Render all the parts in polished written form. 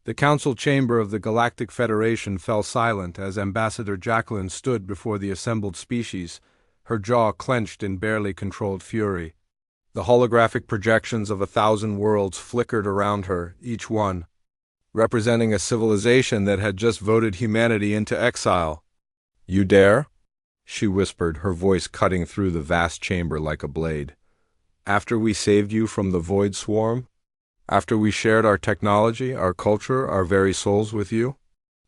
The council chamber of the Galactic Federation fell silent as Ambassador Jacqueline stood before the assembled species, her jaw clenched in barely controlled fury. The holographic projections of 1,000 worlds flickered around her, each one representing a civilization that had just voted humanity into exile. "You dare?" she whispered, her voice cutting through the vast chamber like a blade. "After we saved you from the Void Swarm? After we shared our technology, our culture, our very souls with you?"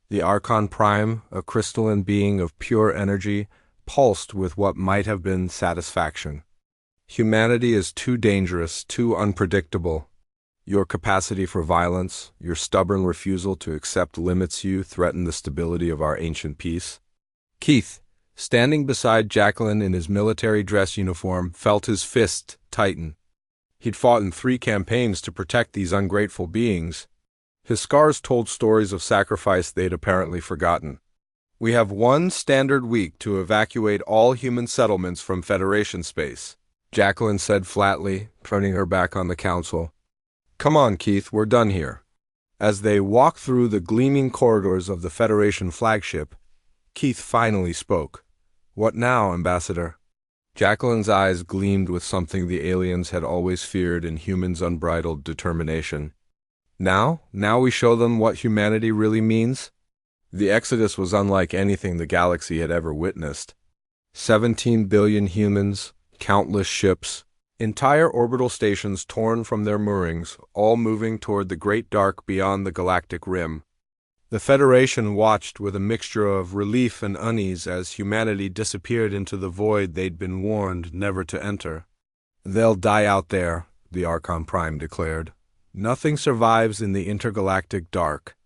The Archon Prime, a crystalline being of pure energy, pulsed with what might have been satisfaction. "Humanity is too dangerous, too unpredictable. Your capacity for violence, your stubborn refusal to accept limits you threaten the stability of our ancient peace." Keith, standing beside Jacqueline in his military dress uniform, felt his fist tighten. He'd fought in 3 campaigns to protect these ungrateful beings. His scars told stories of sacrifice they'd apparently forgotten. "We have 1 standard week to evacuate all human settlements from Federation space," Jacqueline said flatly, turning her back on the council. "Come on, Keith, we're done here." As they walked through the gleaming corridors of the Federation flagship, Keith finally spoke. "What now, Ambassador?" Jacqueline's eyes gleamed with something the aliens had always feared in humans' unbridled determination. Now we show them what humanity really means? The Exodus was unlike anything the galaxy had ever witnessed. 17 billion humans, countless ships, entire orbital stations torn from their moorings, all moving toward the great dark beyond the galactic rim. The Federation watched with a mixture of relief and unease as humanity disappeared into the void they'd been warned never to enter. "They'll die out there," the Archon Prime declared. "Nothing survives in the intergalactic dark."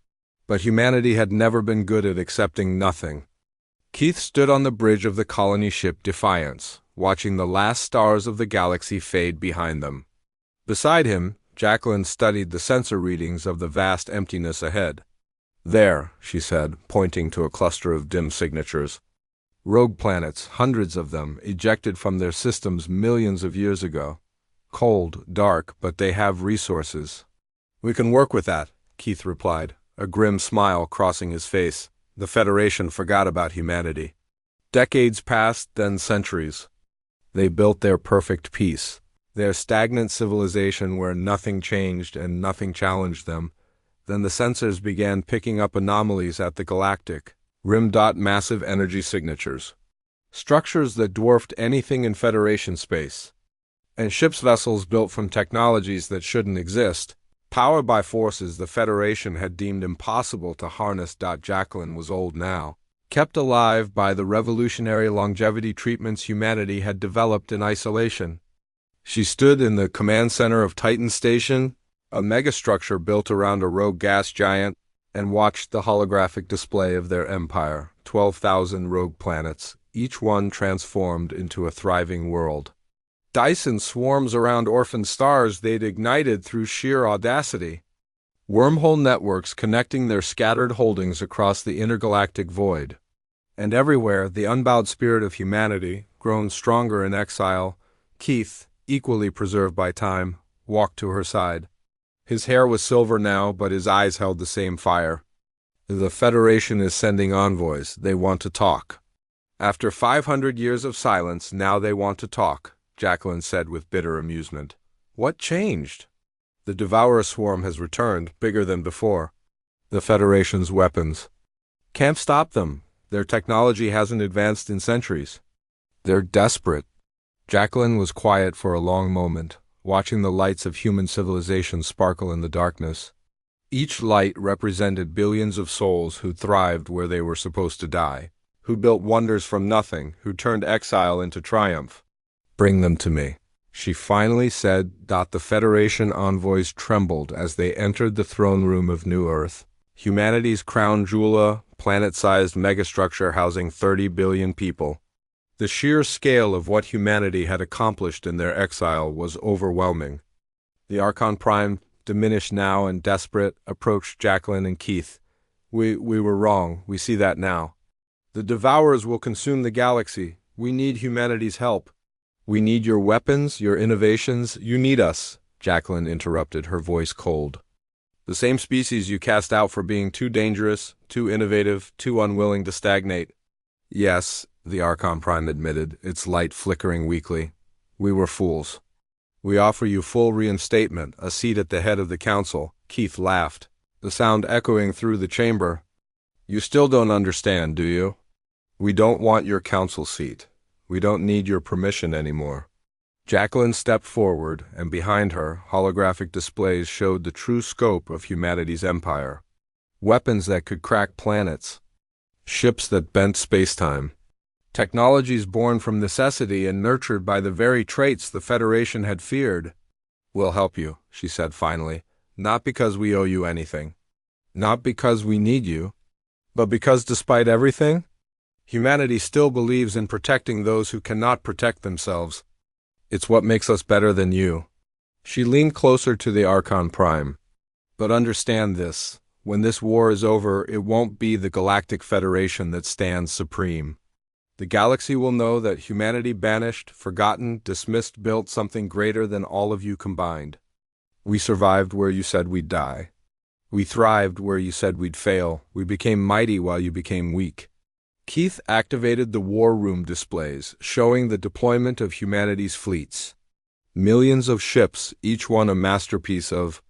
But humanity had never been good at accepting nothing. Keith stood on the bridge of the colony ship Defiance, watching the last stars of the galaxy fade behind them. Beside him, Jacqueline studied the sensor readings of the vast emptiness ahead. "There," she said, pointing to a cluster of dim signatures. "Rogue planets, hundreds of them, ejected from their systems millions of years ago. Cold, dark, but they have resources." "We can work with that," Keith replied, a grim smile crossing his face. The Federation forgot about humanity. Decades passed, then centuries. They built their perfect peace, their stagnant civilization where nothing changed and nothing challenged them. Then the sensors began picking up anomalies at the galactic rim. Massive energy signatures. Structures that dwarfed anything in Federation space. And ship's vessels built from technologies that shouldn't exist, powered by forces the Federation had deemed impossible to harness. Jacqueline was old now, kept alive by the revolutionary longevity treatments humanity had developed in isolation. She stood in the command center of Titan Station, a megastructure built around a rogue gas giant, and watched the holographic display of their empire, 12,000 rogue planets, each one transformed into a thriving world. Dyson swarms around orphan stars they'd ignited through sheer audacity. Wormhole networks connecting their scattered holdings across the intergalactic void. And everywhere, the unbowed spirit of humanity, grown stronger in exile, Keith, equally preserved by time, walked to her side. His hair was silver now, but his eyes held the same fire. "The Federation is sending envoys. They want to talk." "After 500 years of silence, now they want to talk," Jacqueline said with bitter amusement. "What changed?" "The Devourer swarm has returned, bigger than before. The Federation's weapons. Can't stop them. Their technology hasn't advanced in centuries. They're desperate." Jacqueline was quiet for a long moment, watching the lights of human civilization sparkle in the darkness. Each light represented billions of souls who thrived where they were supposed to die, who built wonders from nothing, who turned exile into triumph. "Bring them to me," she finally said. The Federation envoys trembled as they entered the throne room of New Earth, humanity's crown jewel, planet-sized megastructure housing 30 billion people. The sheer scale of what humanity had accomplished in their exile was overwhelming. The Archon Prime, diminished now and desperate, approached Jacqueline and Keith. We were wrong. We see that now. The Devourers will consume the galaxy. We need humanity's help." "We need your weapons, your innovations. You need us," Jacqueline interrupted, her voice cold. The same species you cast out for being too dangerous, too innovative, too unwilling to stagnate. Yes, the Archon Prime admitted, its light flickering weakly. We were fools. We offer you full reinstatement, a seat at the head of the council. Keith laughed, the sound echoing through the chamber. You still don't understand, do you? We don't want your council seat. We don't need your permission anymore. Jacqueline stepped forward, and behind her, holographic displays showed the true scope of humanity's empire. Weapons that could crack planets. Ships that bent spacetime. Technologies born from necessity and nurtured by the very traits the Federation had feared. We'll help you, she said finally, not because we owe you anything. Not because we need you. But because despite everything, humanity still believes in protecting those who cannot protect themselves. It's what makes us better than you. She leaned closer to the Archon Prime. But understand this, when this war is over, it won't be the Galactic Federation that stands supreme. The galaxy will know that humanity banished, forgotten, dismissed built something greater than all of you combined. We survived where you said we'd die. We thrived where you said we'd fail. We became mighty while you became weak. Keith activated the war room displays, showing the deployment of humanity's fleets. Millions of ships, each one a masterpiece of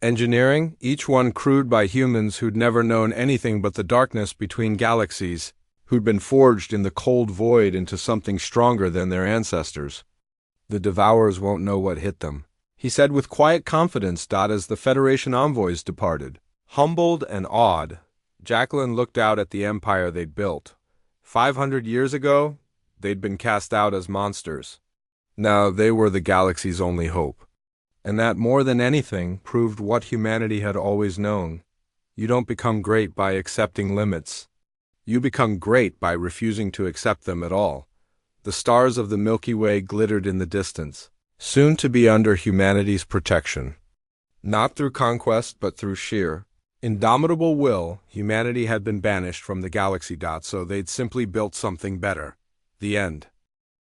engineering, each one crewed by humans who'd never known anything but the darkness between galaxies, who'd been forged in the cold void into something stronger than their ancestors. The Devourers won't know what hit them, he said with quiet confidence as the Federation envoys departed. Humbled and awed, Jacqueline looked out at the empire they'd built. 500 years ago, they'd been cast out as monsters. Now they were the galaxy's only hope. And that, more than anything, proved what humanity had always known. You don't become great by accepting limits. You become great by refusing to accept them at all. The stars of the Milky Way glittered in the distance, soon to be under humanity's protection. Not through conquest, but through sheer indomitable will, humanity had been banished from the galaxy. So they'd simply built something better. The end.